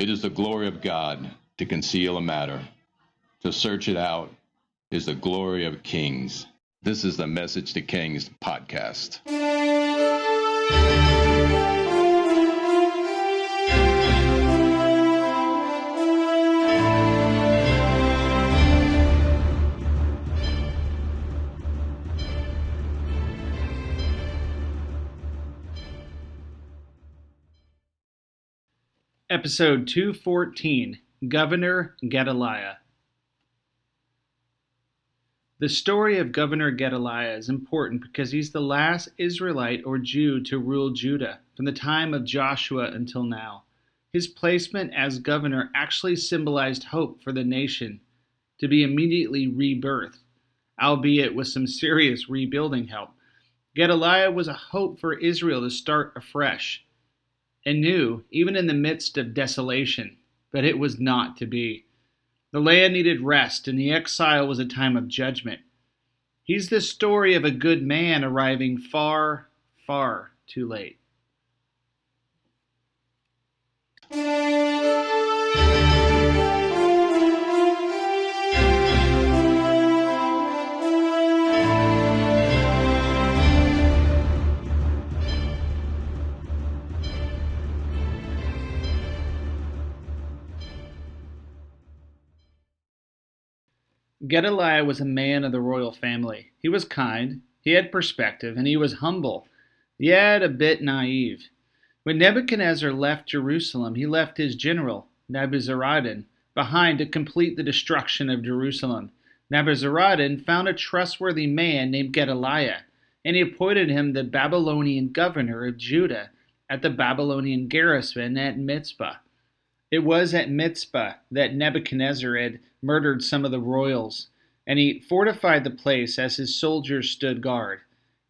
It is the glory of God to conceal a matter. To search it out is the glory of kings. This is the Message to Kings podcast. Episode 214, Governor Gedaliah. The story of Governor Gedaliah is important because he's the last Israelite or Jew to rule Judah from the time of Joshua until now. His placement as governor actually symbolized hope for the nation to be immediately rebirthed, albeit with some serious rebuilding help. Gedaliah was a hope for Israel to start afresh, and new, even in the midst of desolation, but it was not to be. The land needed rest, and the exile was a time of judgment. He's the story of a good man arriving far, far too late. Gedaliah was a man of the royal family. He was kind, he had perspective, and he was humble, yet a bit naive. When Nebuchadnezzar left Jerusalem, he left his general, Nebuzaradan, behind to complete the destruction of Jerusalem. Nebuzaradan found a trustworthy man named Gedaliah, and he appointed him the Babylonian governor of Judah at the Babylonian garrison at Mizpah. It was at Mizpah that Nebuchadnezzar had murdered some of the royals, and he fortified the place as his soldiers stood guard.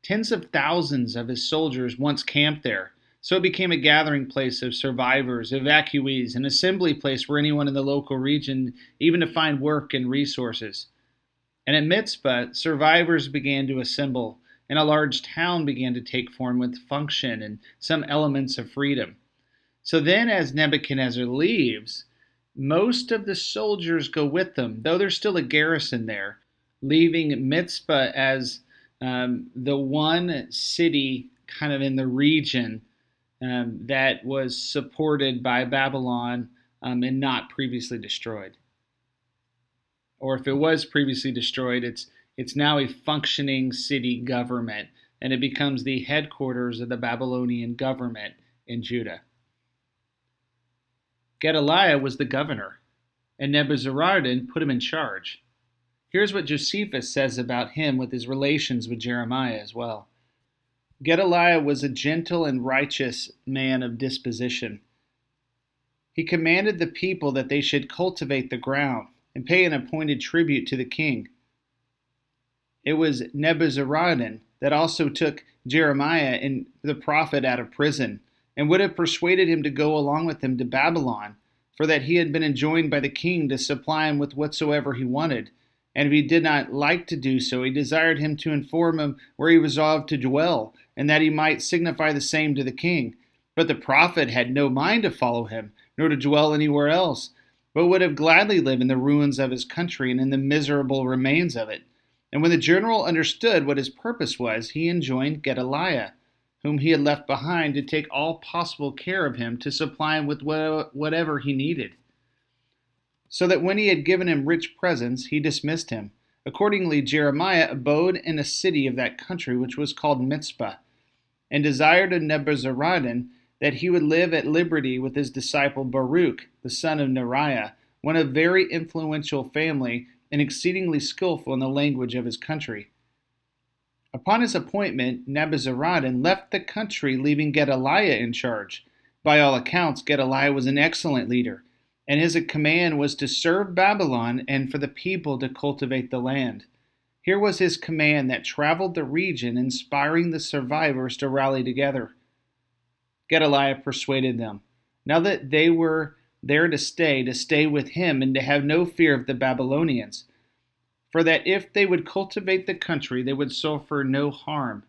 Tens of thousands of his soldiers once camped there, so it became a gathering place of survivors, evacuees, an assembly place for anyone in the local region, even to find work and resources. And at Mizpah, survivors began to assemble, and a large town began to take form with function and some elements of freedom. So then, as Nebuchadnezzar leaves, most of the soldiers go with them, though there's still a garrison there, leaving Mizpah as the one city kind of in the region that was supported by Babylon and not previously destroyed. Or if it was previously destroyed, it's now a functioning city government, and it becomes the headquarters of the Babylonian government in Judah. Gedaliah was the governor, and Nebuzaradan put him in charge. Here's what Josephus says about him with his relations with Jeremiah as well. Gedaliah was a gentle and righteous man of disposition. He commanded the people that they should cultivate the ground and pay an appointed tribute to the king. It was Nebuzaradan that also took Jeremiah and the prophet out of prison, and would have persuaded him to go along with him to Babylon, for that he had been enjoined by the king to supply him with whatsoever he wanted. And if he did not like to do so, he desired him to inform him where he resolved to dwell, and that he might signify the same to the king. But the prophet had no mind to follow him, nor to dwell anywhere else, but would have gladly lived in the ruins of his country and in the miserable remains of it. And when the general understood what his purpose was, he enjoined Gedaliah, whom he had left behind, to take all possible care of him, to supply him with whatever he needed. So that when he had given him rich presents, he dismissed him. Accordingly, Jeremiah abode in a city of that country, which was called Mizpah, and desired of Nebuzaradan that he would live at liberty with his disciple Baruch, the son of Neriah, one of very influential family and exceedingly skillful in the language of his country. Upon his appointment, Nebuzaradan left the country, leaving Gedaliah in charge. By all accounts, Gedaliah was an excellent leader, and his command was to serve Babylon and for the people to cultivate the land. Here was his command that traveled the region, inspiring the survivors to rally together. Gedaliah persuaded them, now that they were there to stay with him and to have no fear of the Babylonians, for that if they would cultivate the country, they would suffer no harm.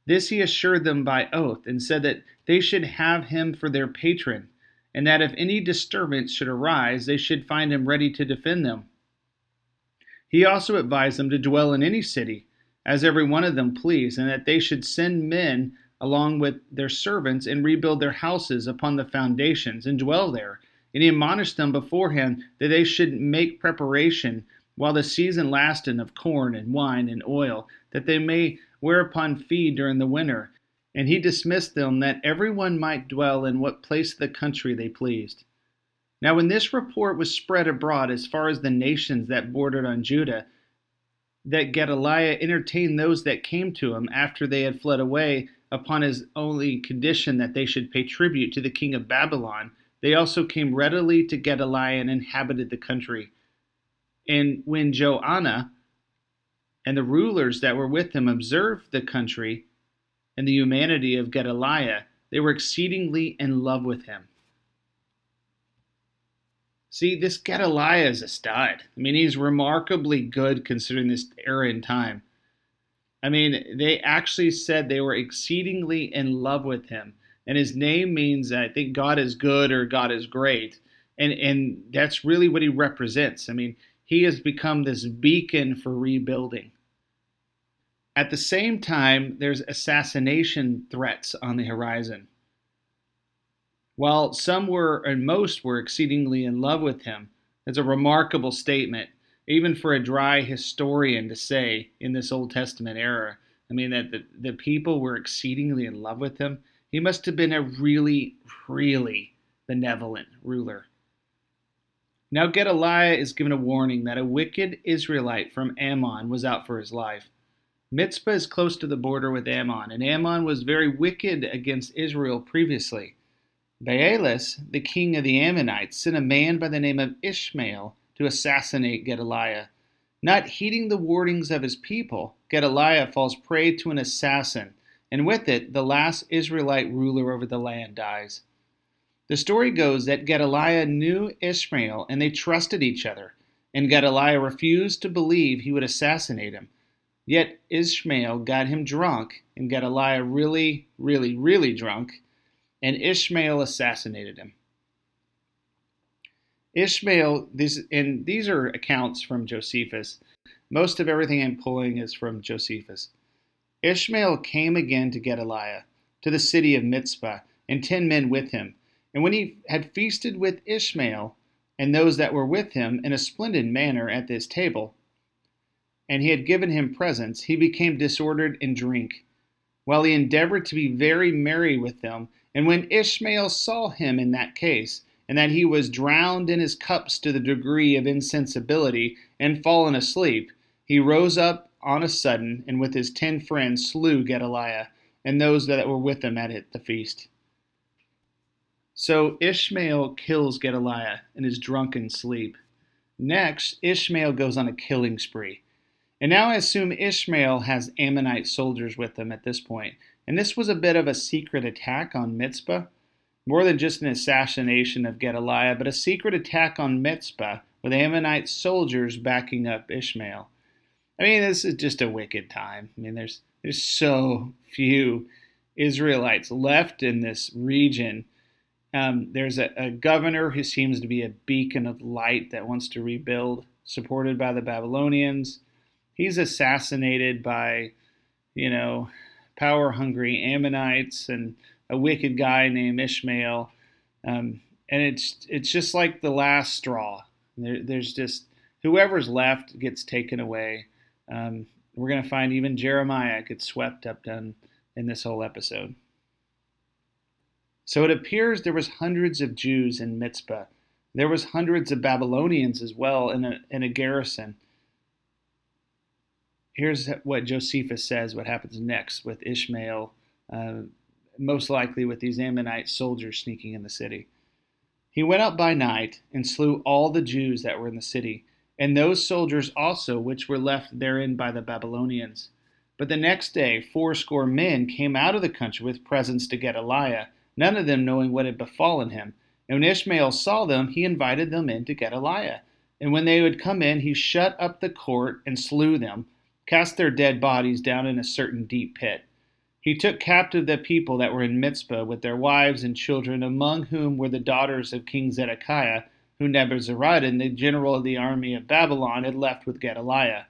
This he assured them by oath, and said that they should have him for their patron, and that if any disturbance should arise, they should find him ready to defend them. He also advised them to dwell in any city, as every one of them pleased, and that they should send men along with their servants and rebuild their houses upon the foundations and dwell there. And he admonished them beforehand that they should make preparation while the season lasted of corn and wine and oil, that they may whereupon feed during the winter. And he dismissed them that every one might dwell in what place of the country they pleased. Now when this report was spread abroad as far as the nations that bordered on Judah, that Gedaliah entertained those that came to him after they had fled away upon his only condition that they should pay tribute to the king of Babylon, they also came readily to Gedaliah and inhabited the country. And when Joanna and the rulers that were with him observed the country and the humanity of Gedaliah, they were exceedingly in love with him. See, this Gedaliah is a stud. I mean, he's remarkably good considering this era and time. I mean, they actually said they were exceedingly in love with him. And his name means, I think, God is good or God is great. And that's really what he represents. I mean, he has become this beacon for rebuilding. At the same time, there's assassination threats on the horizon. While some were, and most were, exceedingly in love with him, it's a remarkable statement, even for a dry historian to say in this Old Testament era. I mean, that the people were exceedingly in love with him. He must have been a really, really benevolent ruler. Now Gedaliah is given a warning that a wicked Israelite from Ammon was out for his life. Mizpah is close to the border with Ammon, and Ammon was very wicked against Israel previously. Baalis, the king of the Ammonites, sent a man by the name of Ishmael to assassinate Gedaliah. Not heeding the warnings of his people, Gedaliah falls prey to an assassin, and with it, the last Israelite ruler over the land dies. The story goes that Gedaliah knew Ishmael, and they trusted each other, and Gedaliah refused to believe he would assassinate him. Yet Ishmael got him drunk, and Gedaliah really, really, really drunk, and Ishmael assassinated him. Ishmael, these are accounts from Josephus. Most of everything I'm pulling is from Josephus. Ishmael came again to Gedaliah, to the city of Mizpah, and 10 men with him. And when he had feasted with Ishmael and those that were with him in a splendid manner at this table, and he had given him presents, he became disordered in drink, while he endeavored to be very merry with them. And when Ishmael saw him in that case, and that he was drowned in his cups to the degree of insensibility, and fallen asleep, he rose up on a sudden, and with his 10 friends slew Gedaliah, and those that were with him at the feast. So Ishmael kills Gedaliah in his drunken sleep. Next, Ishmael goes on a killing spree. And now I assume Ishmael has Ammonite soldiers with him at this point. And this was a bit of a secret attack on Mizpah. More than just an assassination of Gedaliah, but a secret attack on Mizpah with Ammonite soldiers backing up Ishmael. I mean, this is just a wicked time. I mean, there's so few Israelites left in this region. There's a governor who seems to be a beacon of light that wants to rebuild, supported by the Babylonians. He's assassinated by, power-hungry Ammonites and a wicked guy named Ishmael. And it's just like the last straw. There's just whoever's left gets taken away. We're going to find even Jeremiah gets swept up in this whole episode. So it appears there was hundreds of Jews in Mizpah. There was hundreds of Babylonians as well in a garrison. Here's what Josephus says, what happens next with Ishmael, most likely with these Ammonite soldiers sneaking in the city. He went up by night and slew all the Jews that were in the city, and those soldiers also which were left therein by the Babylonians. But the next day 80 men came out of the country with presents to Gedaliah, none of them knowing what had befallen him. And when Ishmael saw them, he invited them in to Gedaliah. And when they would come in, he shut up the court and slew them, cast their dead bodies down in a certain deep pit. He took captive the people that were in Mizpah with their wives and children, among whom were the daughters of King Zedekiah, who Nebuzaradan, the general of the army of Babylon, had left with Gedaliah.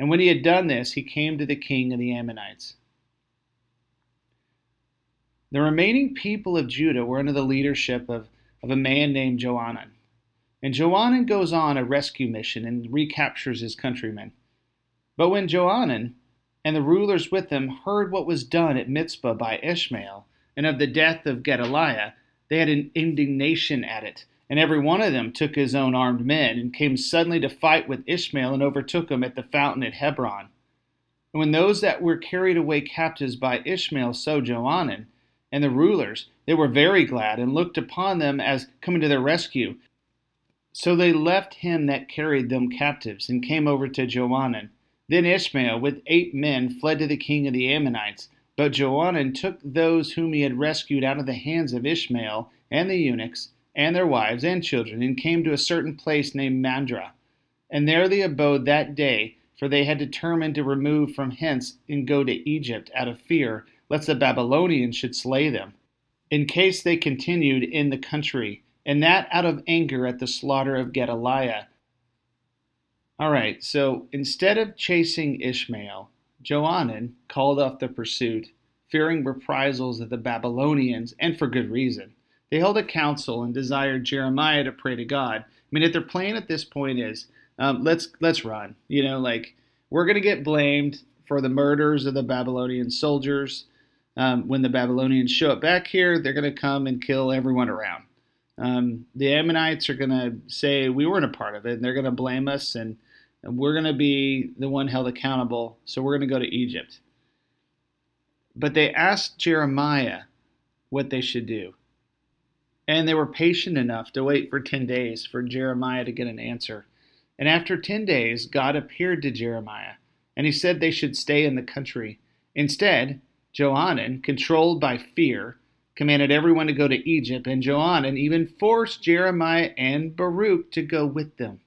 And when he had done this, he came to the king of the Ammonites. The remaining people of Judah were under the leadership of a man named Johanan. And Johanan goes on a rescue mission and recaptures his countrymen. But when Johanan and the rulers with him heard what was done at Mizpah by Ishmael and of the death of Gedaliah, they had an indignation at it. And every one of them took his own armed men and came suddenly to fight with Ishmael and overtook him at the fountain at Hebron. And when those that were carried away captives by Ishmael saw Johanan and the rulers, they were very glad and looked upon them as coming to their rescue. So they left him that carried them captives and came over to Johanan. Then Ishmael with 8 men fled to the king of the Ammonites. But Johanan took those whom he had rescued out of the hands of Ishmael and the eunuchs and their wives and children, and came to a certain place named Mandra. And there they abode that day, for they had determined to remove from hence and go to Egypt out of fear, lest the Babylonians should slay them, in case they continued in the country, and that out of anger at the slaughter of Gedaliah. All right, so instead of chasing Ishmael, Johanan called off the pursuit, fearing reprisals of the Babylonians, and for good reason. They held a council and desired Jeremiah to pray to God. I mean, if their plan at this point is, let's run. We're going to get blamed for the murders of the Babylonian soldiers. When the Babylonians show up back here, they're going to come and kill everyone around. The Ammonites are going to say we weren't a part of it, and they're going to blame us, and we're going to be the one held accountable, so we're going to go to Egypt. But they asked Jeremiah what they should do. And they were patient enough to wait for 10 days for Jeremiah to get an answer. And after 10 days, God appeared to Jeremiah, and he said they should stay in the country. Instead, Johanan, controlled by fear, commanded everyone to go to Egypt, and Johanan even forced Jeremiah and Baruch to go with them.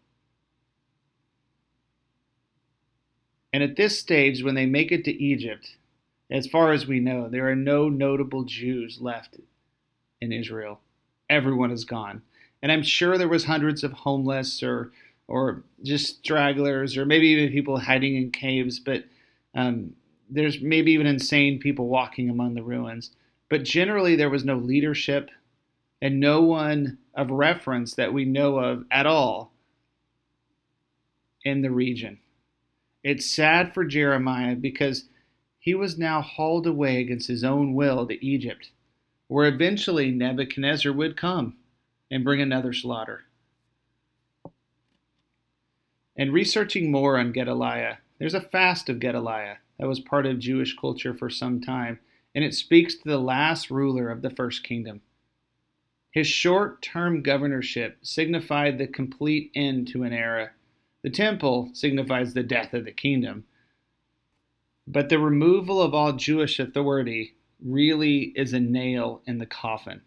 And at this stage, when they make it to Egypt, as far as we know, there are no notable Jews left in Israel. Everyone is gone. And I'm sure there was hundreds of homeless or just stragglers, or maybe even people hiding in caves, but there's maybe even insane people walking among the ruins. But generally there was no leadership and no one of reference that we know of at all in the region. It's sad for Jeremiah because he was now hauled away against his own will to Egypt, where eventually Nebuchadnezzar would come and bring another slaughter. And researching more on Gedaliah, there's a fast of Gedaliah that was part of Jewish culture for some time, and it speaks to the last ruler of the first kingdom. His short-term governorship signified the complete end to an era. The temple signifies the death of the kingdom. But the removal of all Jewish authority really is a nail in the coffin.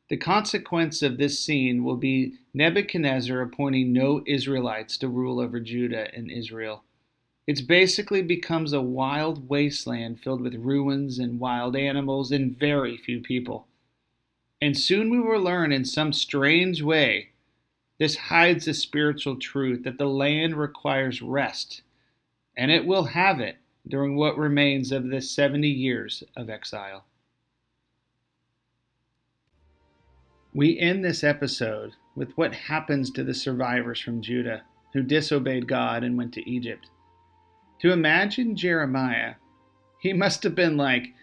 The consequence of this scene will be Nebuchadnezzar appointing no Israelites to rule over Judah and Israel. It basically becomes a wild wasteland filled with ruins and wild animals and very few people. And soon we will learn in some strange way this hides the spiritual truth that the land requires rest, and it will have it during what remains of the 70 years of exile. We end this episode with what happens to the survivors from Judah who disobeyed God and went to Egypt. To imagine Jeremiah, he must have been like,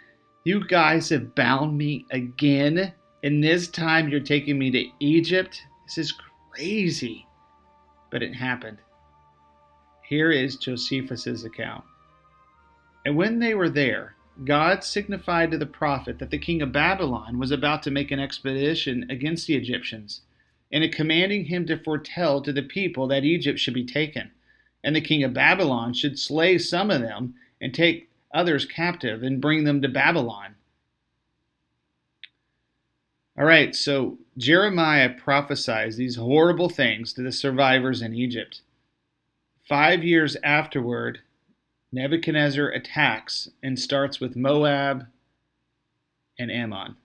"You guys have bound me again, and this time you're taking me to Egypt? This is crazy." But it happened. Here is Josephus' account. And when they were there, God signified to the prophet that the king of Babylon was about to make an expedition against the Egyptians, and commanding him to foretell to the people that Egypt should be taken, and the king of Babylon should slay some of them and take others captive and bring them to Babylon. All right, so Jeremiah prophesies these horrible things to the survivors in Egypt. 5 years afterward, Nebuchadnezzar attacks and starts with Moab and Ammon.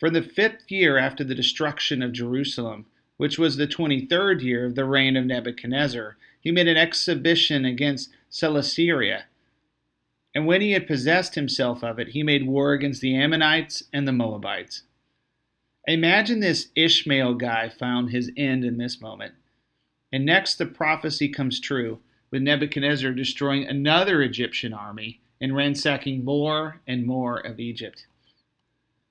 For the 5th year after the destruction of Jerusalem, which was the 23rd year of the reign of Nebuchadnezzar, he made an exhibition against Celesyria. And when he had possessed himself of it, he made war against the Ammonites and the Moabites. Imagine this Ishmael guy found his end in this moment. And next, the prophecy comes true, with Nebuchadnezzar destroying another Egyptian army and ransacking more and more of Egypt.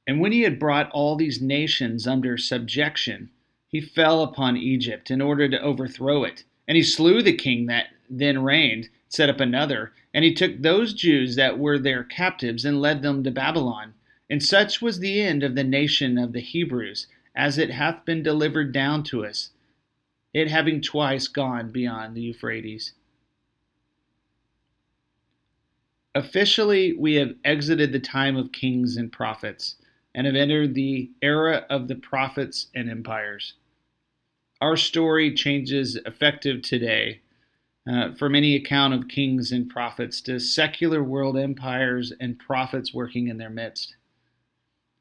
And when he had brought all these nations under subjection, he fell upon Egypt in order to overthrow it. And he slew the king that then reigned, set up another, and he took those Jews that were their captives and led them to Babylon. And such was the end of the nation of the Hebrews, as it hath been delivered down to us, it having twice gone beyond the Euphrates. Officially, we have exited the time of kings and prophets, and have entered the era of the prophets and empires. Our story changes effective today from any account of kings and prophets to secular world empires and prophets working in their midst.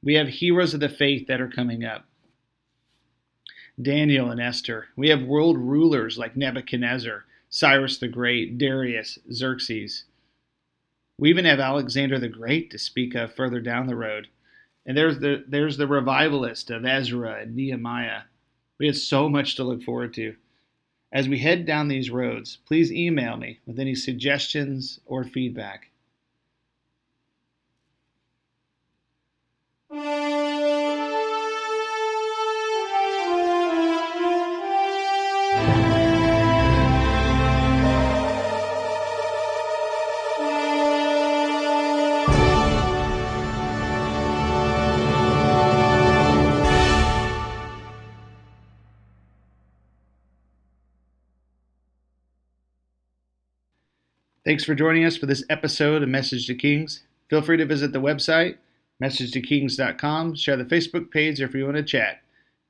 We have heroes of the faith that are coming up. Daniel and Esther. We have world rulers like Nebuchadnezzar, Cyrus the Great, Darius, Xerxes. We even have Alexander the Great to speak of further down the road. And there's the revivalist of Ezra and Nehemiah. We have so much to look forward to. As we head down these roads, please email me with any suggestions or feedback. Thanks for joining us for this episode of Message to Kings. Feel free to visit the website, messagetokings.com, share the Facebook page if you want to chat.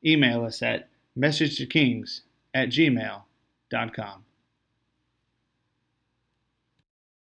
Email us at messagetokings@gmail.com.